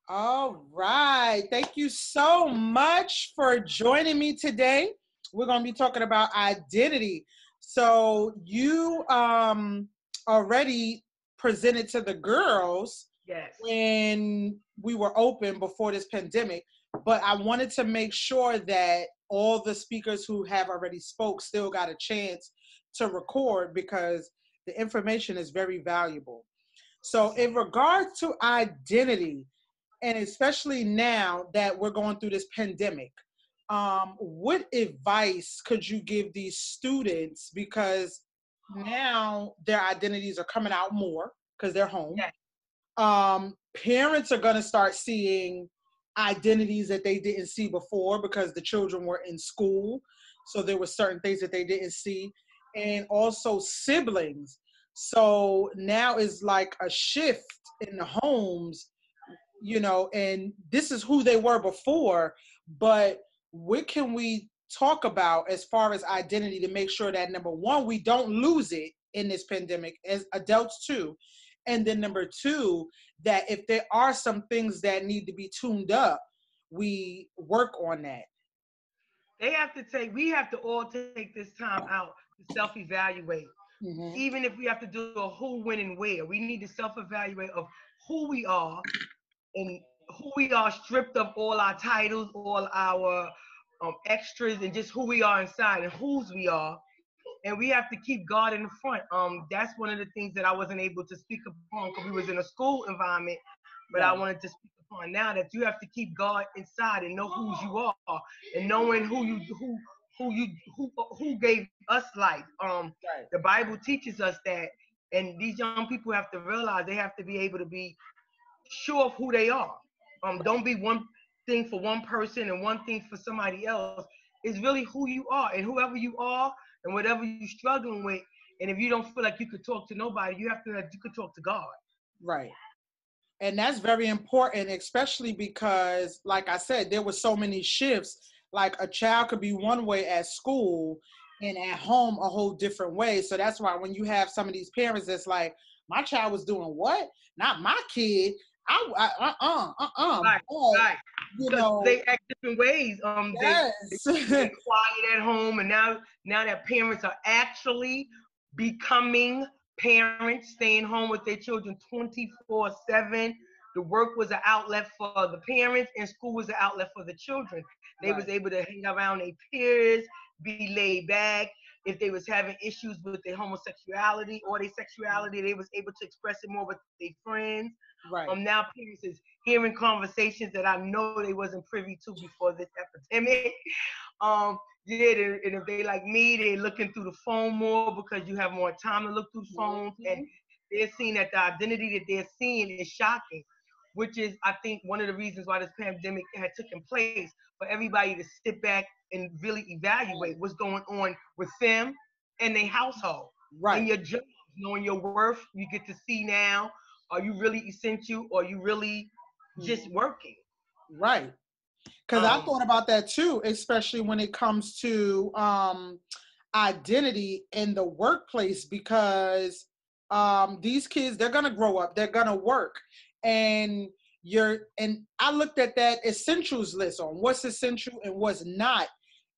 All right. Thank you so much for joining me today. We're going to be talking about identity. So you already presented to the girls Yes. when we were open before this pandemic, but I wanted to make sure that all the speakers who have already spoke still got a chance to record because the information is very valuable. So in regards to identity, and especially now that we're going through this pandemic, what advice could you give these students? Because now their identities are coming out more because they're home. Yes. Parents are going to start seeing identities that they didn't see before because the children were in school. So there were certain things that they didn't see. And also siblings. So now is like a shift in the homes, and this is who they were before, but what can we talk about as far as identity to make sure that number one, we don't lose it in this pandemic as adults too. And then number two, that if there are some things that need to be tuned up, we work on that. We have to all take this time out to self-evaluate. Mm-hmm. Even if we have to do a who, when, and where, we need to self-evaluate of who we are and who we are, stripped of all our titles, all our extras, and just who we are inside and whose we are. And we have to keep God in the front. That's one of the things that I wasn't able to speak upon because we was in a school environment, but I Right. wanted to speak upon now that you have to keep God inside and know whose you are and knowing who gave us life. Right. The Bible teaches us that, and these young people have to realize they have to be able to be sure of who they are. Right. Don't be one thing for one person and one thing for somebody else. It's really who you are, and whoever you are, and whatever you're struggling with. And if you don't feel like you could talk to nobody, you have to like you could talk to God. Right. And that's very important, especially because, like I said, there were so many shifts. Like a child could be one way at school and at home a whole different way. So that's why when you have some of these parents that's like, my child was doing what? Not my kid. Right, But, right. you Because know, they act different ways. They yes. being quiet at home, and now that parents are actually becoming parents, staying home with their children 24/7. The work was an outlet for the parents, and school was an outlet for the children. They was Right. able to hang around their peers, be laid back. If they was having issues with their homosexuality or their sexuality, they was able to express it more with their friends. Right. Now parents is hearing conversations that I know they wasn't privy to before this epidemic. Yeah, and if they like me, they're looking through the phone more because you have more time to look through phones, and Mhm. they're seeing that the identity that they're seeing is shocking, which is I think one of the reasons why this pandemic had taken place for everybody to sit back and really evaluate what's going on with them and their household and Right. your job, knowing your worth. You get to see now, are you really essential or are you really just Mhm. working? Right. Because I Um, thought about that too, especially when it comes to identity in the workplace, because these kids, they're gonna grow up, they're gonna work, and I looked at that essentials list on what's essential and what's not,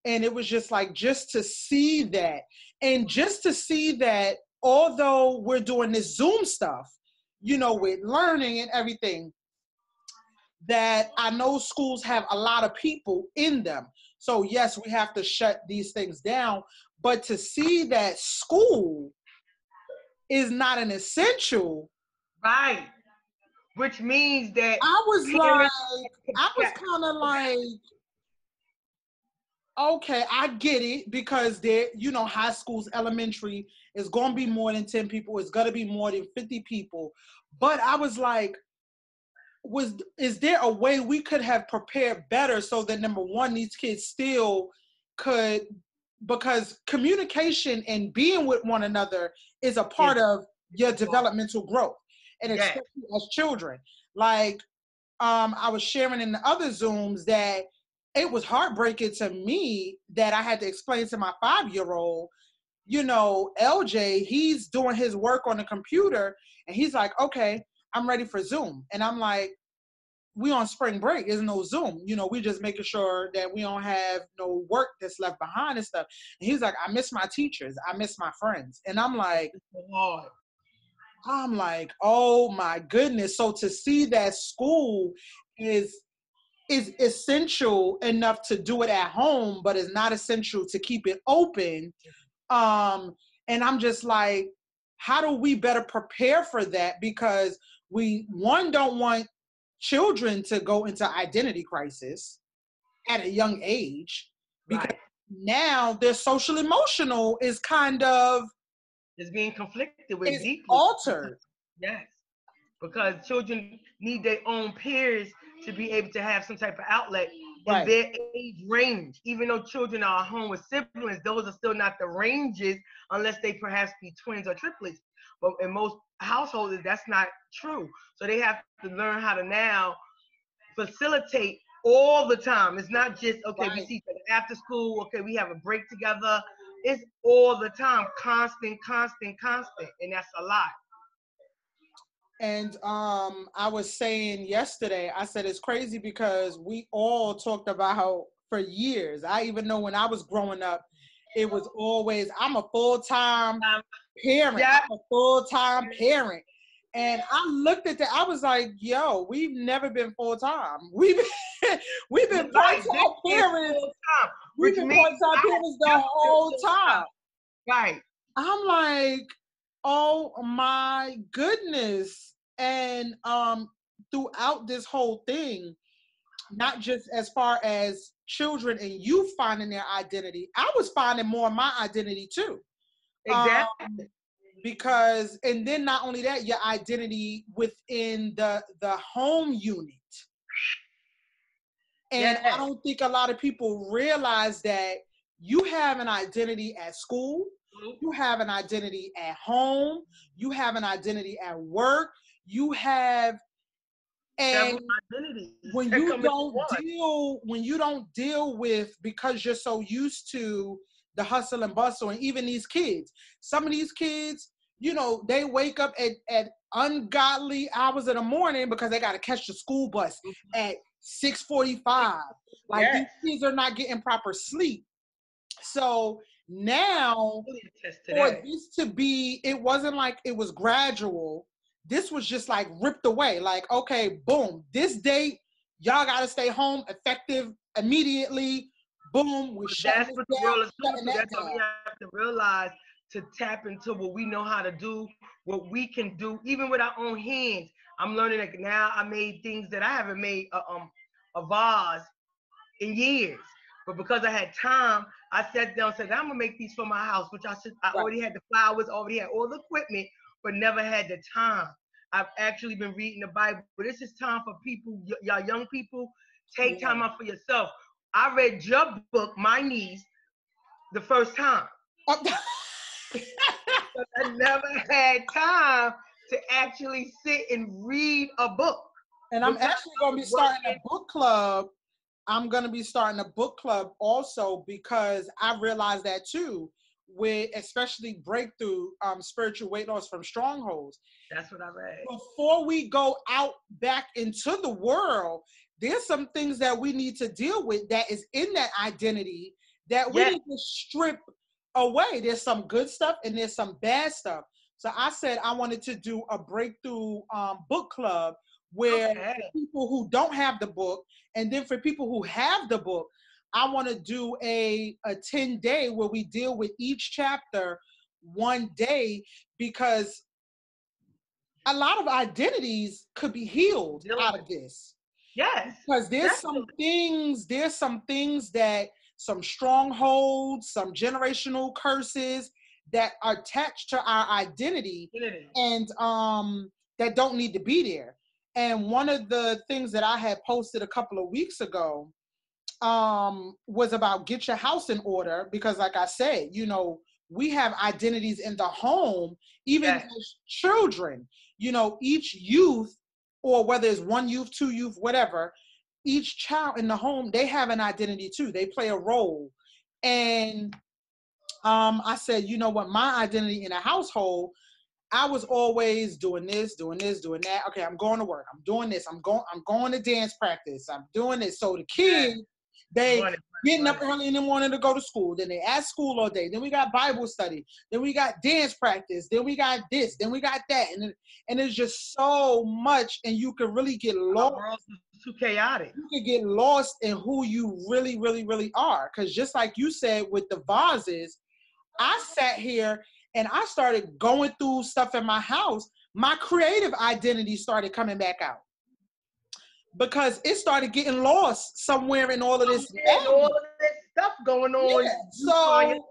and it was just like just to see that, and just to see that although we're doing this Zoom stuff, with learning and everything, that I know schools have a lot of people in them. So yes, we have to shut these things down, but to see that school is not an essential, right, which means that I was parents, like, I was kind of like, okay, I get it because there, high schools, elementary is going to be more than 10 people. It's going to be more than 50 people. But I was like, is there a way we could have prepared better so that number one, these kids still could, because communication and being with one another is a is part of your developmental growth, and yes, especially as children. Like I was sharing in the other Zooms that it was heartbreaking to me that I had to explain to my 5-year-old, LJ, he's doing his work on the computer and he's like, okay, I'm ready for Zoom. And I'm like, we on spring break. There's no Zoom. You know, we just making sure that we don't have no work that's left behind and stuff. And he's like, I miss my teachers. I miss my friends. And I'm like, oh my goodness. So to see that school is essential enough to do it at home, but is not essential to keep it open. And I'm just like, how do we better prepare for that? Because we, one, don't want children to go into identity crisis at a young age, because now their social emotional is kind of is being conflicted with, deeply altered. Yes, because children need their own peers to be able to have some type of outlet in their age range. Even though children are home with siblings, those are still not the ranges unless they perhaps be twins or triplets. But in most households, that's not true. So they have to learn how to now facilitate all the time. It's not just, okay, we see each other after school, okay, we have a break together. It's all the time, constant, and that's a lot. And I was saying yesterday, I said it's crazy because we all talked about for years. I even know when I was growing up, it was always, I'm a full-time parent. Yeah. I'm a full-time parent. And I looked at that, I was like, yo, we've never been full-time. We've been part-time parents. We've been part-time parents the whole time. Right. I'm like, oh my goodness. And throughout this whole thing, not just as far as children and youth finding their identity, I was finding more of my identity too. Exactly. Because, and then not only that, your identity within the home unit. And I don't think a lot of people realize that you have an identity at school, you have an identity at home, you have an identity at work, you have, and when you don't deal with, because you're so used to the hustle and bustle, and even these kids, some of these kids, you know, they wake up at ungodly hours in the morning because they got to catch the school bus at 6:45. Like, these kids are not getting proper sleep. So now, for this to be, it wasn't like it was gradual. This was just like ripped away. Like, okay, boom, this date, y'all got to stay home, effective immediately. Boom, we shut That's what the world is doing. That's down. what we have to realize, to tap into what we know how to do, what we can do, even with our own hands. I'm learning that now. I made things that I haven't made a vase in years. But because I had time, I sat down and said, I'm gonna make these for my house, which I already had the flowers, already had all the equipment, but never had the time. I've actually been reading the Bible. But this is time for people, y'all young people, take time out for yourself. I read your book, My Niece, the first time. I never had time to actually sit and read a book. And I'm actually going to be starting a book club. I'm going to be starting a book club also, because I realized that too, with especially breakthrough spiritual weight loss from strongholds. That's what I read. Before we go out back into the world, there's some things that we need to deal with that is in that identity that we need to strip away. There's some good stuff and there's some bad stuff. So I said I wanted to do a breakthrough book club where people who don't have the book, and then for people who have the book, I want to do a 10-day where we deal with each chapter one day, because a lot of identities could be healed out of this. Yes. Because there's some things that, some strongholds, some generational curses that are attached to our identity and that don't need to be there. And one of the things that I had posted a couple of weeks ago was about get your house in order, because like I said, you know, we have identities in the home, even as children, you know, each youth, or whether it's one youth, two youth, whatever, each child in the home, they have an identity too. They play a role. And I said, you know what, my identity in a household, I was always doing this, doing that. Okay, I'm going to work. I'm doing this. I'm going to dance practice. I'm doing this. So the kids, they getting up early in the morning to go to school. Then they at school all day. Then we got Bible study. Then we got dance practice. Then we got this. Then we got that. And it's just so much. And you can really get lost. Our world is too chaotic. You can get lost in who you really, really, really are. Because just like you said with the vases, I sat here and I started going through stuff in my house. My creative identity started coming back out because it started getting lost somewhere in all of this. All of this stuff going on. Yeah. So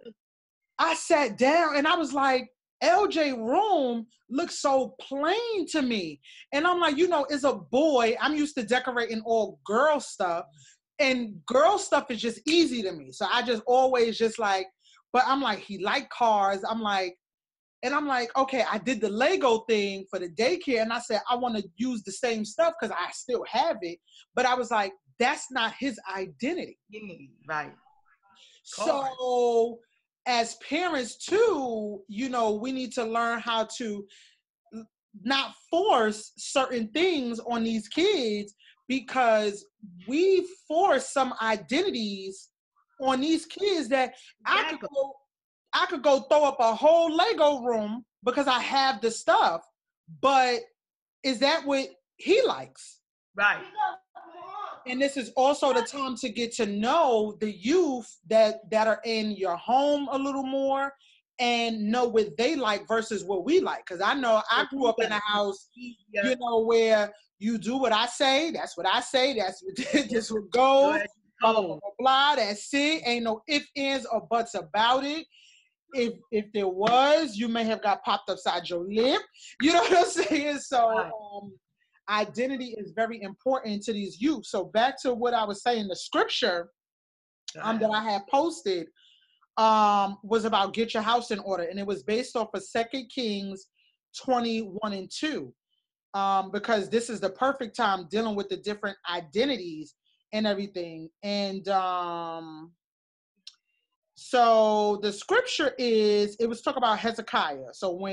I sat down and I was like, LJ room looks so plain to me. And I'm like, as a boy, I'm used to decorating all girl stuff. And girl stuff is just easy to me. So I just always just like, but I'm like, he liked cars. I'm like, okay, I did the Lego thing for the daycare. And I said, I want to use the same stuff because I still have it. But I was like, that's not his identity. Right. So as parents too, we need to learn how to not force certain things on these kids because we force some identities on these kids that I could go throw up a whole Lego room because I have the stuff, but is that what he likes? Right. And this is also the time to get to know the youth that are in your home a little more and know what they like versus what we like. Because I know I grew up in a house, where you do what I say, that's what I say, that's what this would go. Blah, blah, blah, blah, that's it. Ain't no ifs, ands, or buts about it. If there was, you may have got popped upside your lip. You know what I'm saying? So identity is very important to these youth. So back to what I was saying, the scripture that I had posted was about get your house in order. And it was based off of 2 Kings 21:2. Because this is the perfect time dealing with the different identities and everything. And so the scripture it was talking about Hezekiah. So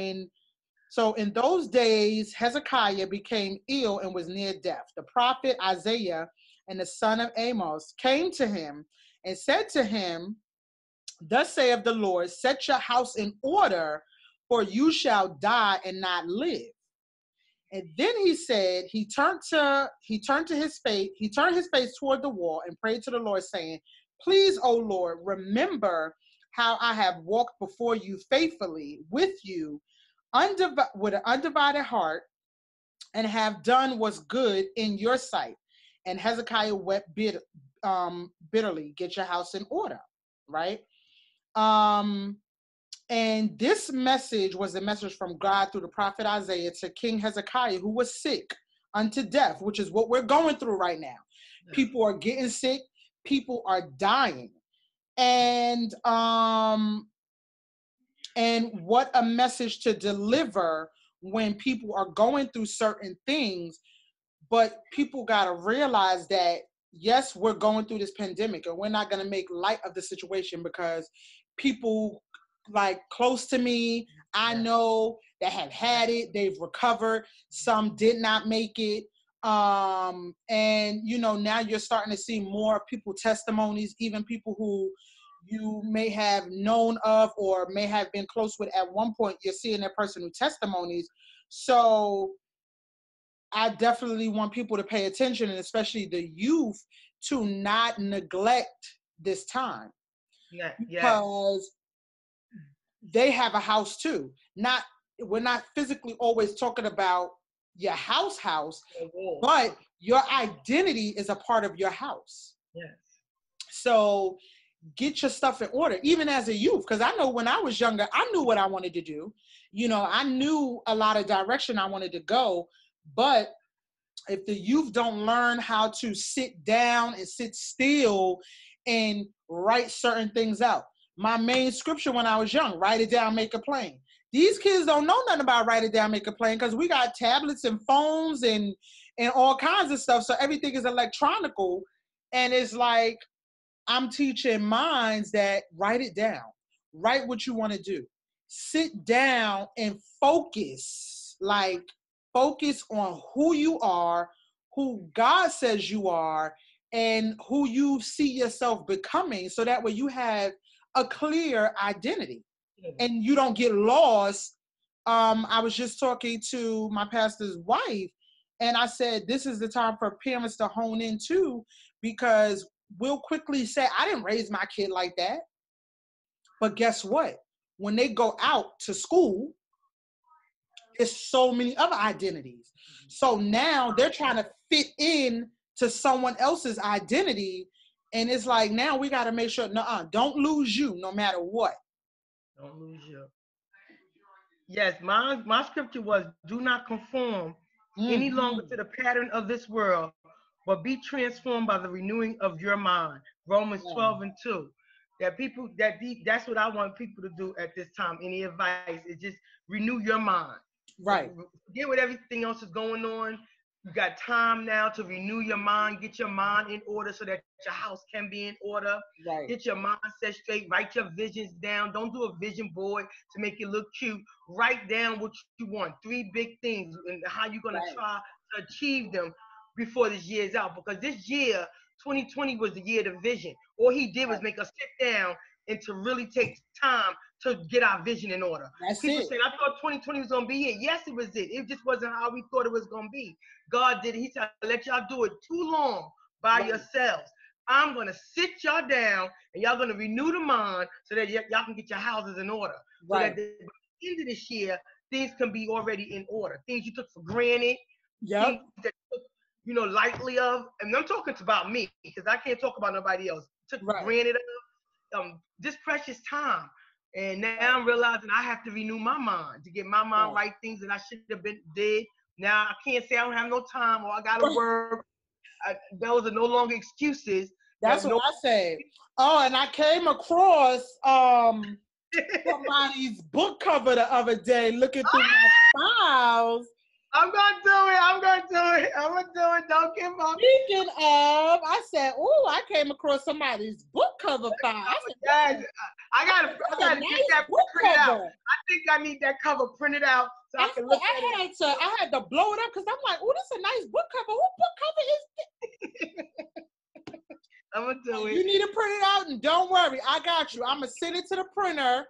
in those days, Hezekiah became ill and was near death. The prophet Isaiah and the son of Amos came to him and said to him, thus saith the Lord, set your house in order, for you shall die and not live. And then he said, he turned his face toward the wall and prayed to the Lord, saying, please, O Lord, remember how I have walked before you faithfully with you, with an undivided heart, and have done what's good in your sight. And Hezekiah wept bitterly. Get your house in order, right? And this message was a message from God through the prophet Isaiah to King Hezekiah, who was sick unto death, which is what we're going through right now. Yeah. People are getting sick. People are dying. And what a message to deliver when people are going through certain things. But people got to realize that, yes, we're going through this pandemic and we're not going to make light of the situation because people like close to me, I know, that have had it, they've recovered, some did not make it. And now you're starting to see more people testimonies, even people who you may have known of or may have been close with at one point, you're seeing their personal testimonies. So I definitely want people to pay attention, and especially the youth, to not neglect this time. Yeah. Because they have a house too. We're not physically always talking about your house, but your identity is a part of your house. Yes. So get your stuff in order, even as a youth. Because I know when I was younger, I knew what I wanted to do. I knew a lot of direction I wanted to go. But if the youth don't learn how to sit down and sit still and write certain things out. My main scripture when I was young, write it down, make it plain. These kids don't know nothing about write it down, make it plain, because we got tablets and phones and all kinds of stuff. So everything is electronical. And it's like, I'm teaching minds that write it down. Write what you want to do. sit down and focus, like focus on who you are, who God says you are, and who you see yourself becoming, so that way you have a clear identity and you don't get lost. I was just talking to my pastor's wife, and I said, this is the time for parents to hone in too, because we'll quickly say, I didn't raise my kid like that. But guess what? When they go out to school, there's so many other identities. So now they're trying to fit in to someone else's identity. And it's like, now we got to make sure, don't lose you no matter what. Don't lose you. Yes, my scripture was, do not conform any longer to the pattern of this world, but be transformed by the renewing of your mind. Romans 12:2. That's what I want people to do at this time. Any advice is just renew your mind. Right. Forget what everything else is going on. You got time now to renew your mind, get your mind in order so that your house can be in order. Right. Get your mindset straight. Write your visions down. Don't do a vision board to make it look cute. Write down what you want. 3 big things and how you're going to try to achieve them before this year's out. Because this year, 2020 was the year of the vision. All he did was make us sit down and to really take time to get our vision in order. People saying, I thought 2020 was going to be it. Yes, it was it. It just wasn't how we thought it was going to be. God did it. He said, let y'all do it too long by yourselves. I'm going to sit y'all down and y'all going to renew the mind so that y'all can get your houses in order. So that by the end of this year, things can be already in order. Things you took for granted. Things that you took, lightly of. And I'm talking about me because I can't talk about nobody else. Took for granted of this precious time. And now I'm realizing I have to renew my mind to get my mind right, things that I should have did. Now I can't say I don't have no time or I got to work. Those are no longer excuses. That's what I said. Oh, and I came across somebody's book cover the other day looking through my files. I'm going to do it. Don't give up. Speaking of, I said, I came across somebody's book cover file. I gotta get that printed out. I think I need that cover printed out so I can look at it. I had to blow it up because I'm like, this is a nice book cover. What book cover is this? I'm going to do it. You need to print it out, and don't worry. I got you. I'm going to send it to the printer.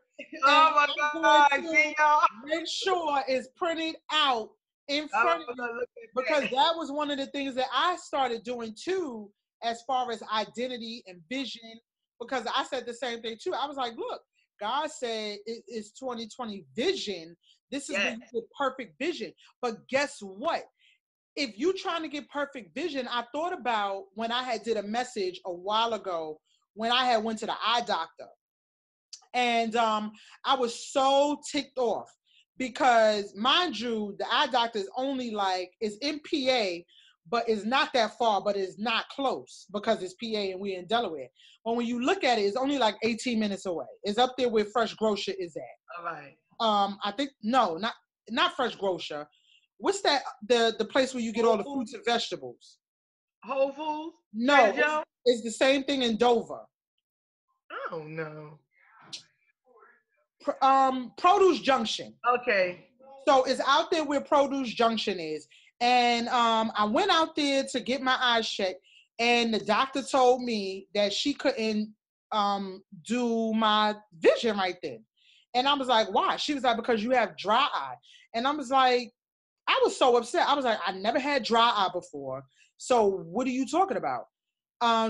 Oh, my God. See y'all. Make sure it's printed out in front of you, because that was one of the things that I started doing too, as far as identity and vision, because I said the same thing too. I was like, look, God said it's 2020 vision. This is when you get perfect vision. But guess what? If you're trying to get perfect vision, I thought about when I had did a message a while ago when I had went to the eye doctor. And I was so ticked off. Because mind you, the eye doctor is only it's in PA, but it's not that far, but it's not close because it's PA and we're in Delaware. But when you look at it, it's only 18 minutes away. It's up there where Fresh Grocer is at. All right. I think, no, not Fresh Grocer. What's that, the place where you get all the fruits and vegetables? Whole Foods? No, it's the same thing in Dover. Oh, no. Produce Junction. Okay. So it's out there where Produce Junction is. And I went out there to get my eyes checked, and the doctor told me that she couldn't do my vision right then. And I was like, why? She was like, because you have dry eye. And I was like, I was so upset. I was like, I never had dry eye before. So what are you talking about?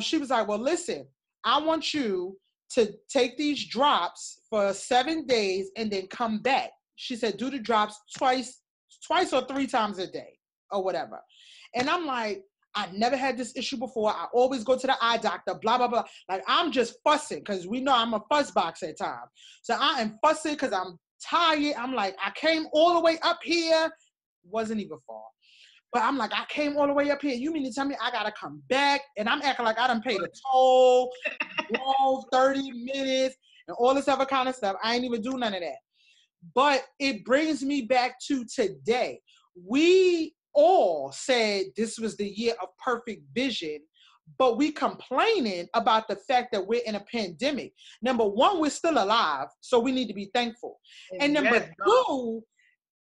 She was like, well, listen, I want you to take these drops for 7 days and then come back. She said, do the drops twice or 3 times a day or whatever. And I'm like, I never had this issue before. I always go to the eye doctor, blah, blah, blah. I'm just fussing because we know I'm a fuss box at times. So I am fussing because I'm tired. I'm like, I came all the way up here. Wasn't even far. But I'm like, I came all the way up here. You mean to tell me I got to come back? And I'm acting like I done paid a toll, drove 30 minutes, and all this other kind of stuff. I ain't even do none of that. But it brings me back to today. We all said this was the year of perfect vision, but we complaining about the fact that we're in a pandemic. Number one, we're still alive, so we need to be thankful. And number two,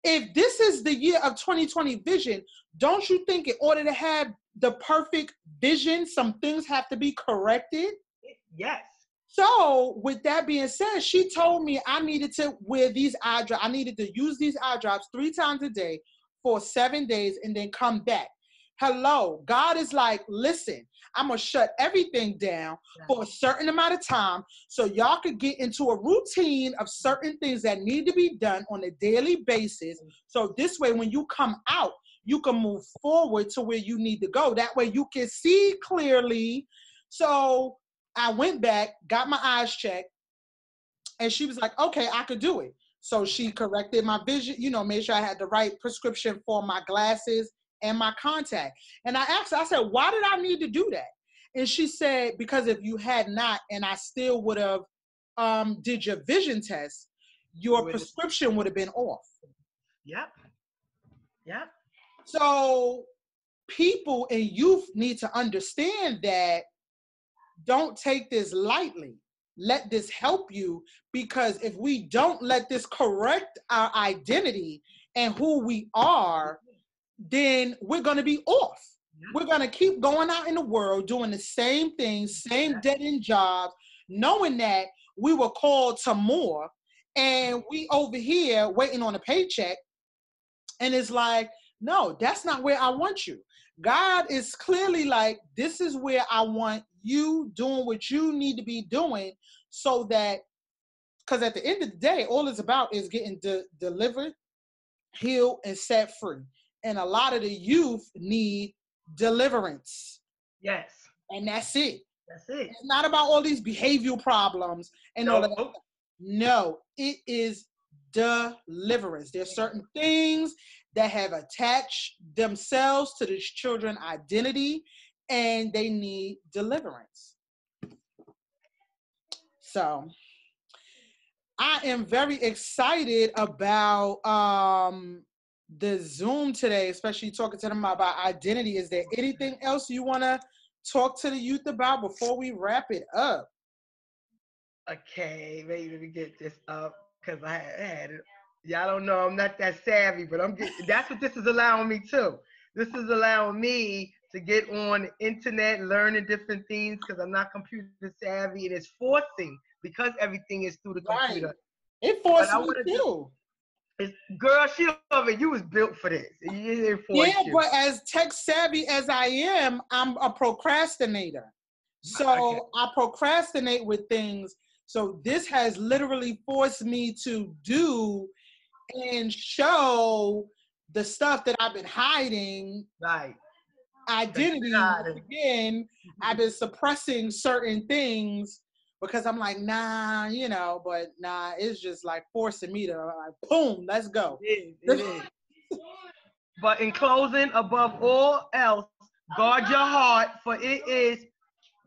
if this is the year of 2020 vision, don't you think in order to have the perfect vision, some things have to be corrected? Yes. So with that being said, she told me I needed to wear these eye drops. I needed to use these eye drops 3 times a day for 7 days and then come back. Hello, God is like, listen, I'm going to shut everything down for a certain amount of time so y'all could get into a routine of certain things that need to be done on a daily basis. So this way, when you come out, you can move forward to where you need to go. That way you can see clearly. So I went back, got my eyes checked, and she was like, okay, I could do it. So she corrected my vision, made sure I had the right prescription for my glasses and my contact. And I asked her, I said, why did I need to do that? And she said, because if you had not, and I still would have did your vision test, your prescription would have been off. Yep. Yep. So people and youth need to understand that. Don't take this lightly. Let this help you, because if we don't let this correct our identity and who we are, then we're going to be off. We're going to keep going out in the world doing the same things, same dead-end jobs, knowing that we were called to more, and we over here waiting on a paycheck. And it's like, no, that's not where I want you. God is clearly like, this is where I want you doing what you need to be doing, so that, because at the end of the day, all it's about is getting delivered, healed, and set free. And a lot of the youth need deliverance. Yes. And that's it. That's it. It's not about all these behavioral problems and all of that. No, it is deliverance. There's certain things that have attached themselves to this children's identity, and they need deliverance. So I am very excited about the Zoom today, especially talking to them about identity. Is there anything else you want to talk to the youth about before we wrap it up? Okay, maybe let me get this up, because I had it. Y'all don't know I'm not that savvy, but that's what this is allowing me to. This is allowing me to get on the internet, learning different things, because I'm not computer savvy, and it's forcing, because everything is through the computer. Right. It forced me too. Girl, you was built for this. But as tech savvy as I am, I'm a procrastinator. So I procrastinate with things. So this has literally forced me to do and show the stuff that I've been hiding. Right. Identity. Again, I've been suppressing certain things because I'm like, nah, but nah, it's just like forcing me to like, boom, let's go. It is. But in closing, above all else, guard your heart, for it is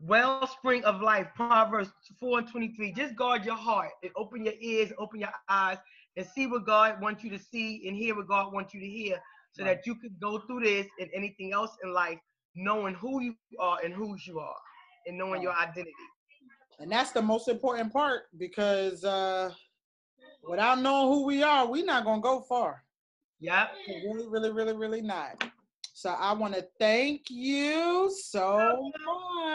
wellspring of life. Proverbs 4:23. Just guard your heart and open your ears, open your eyes, and see what God wants you to see and hear what God wants you to hear, so that you could go through this and anything else in life, knowing who you are and whose you are, and knowing your identity. And that's the most important part, because without knowing who we are, we're not going to go far. Yeah. Really, really, really, really not. So I want to thank you so much.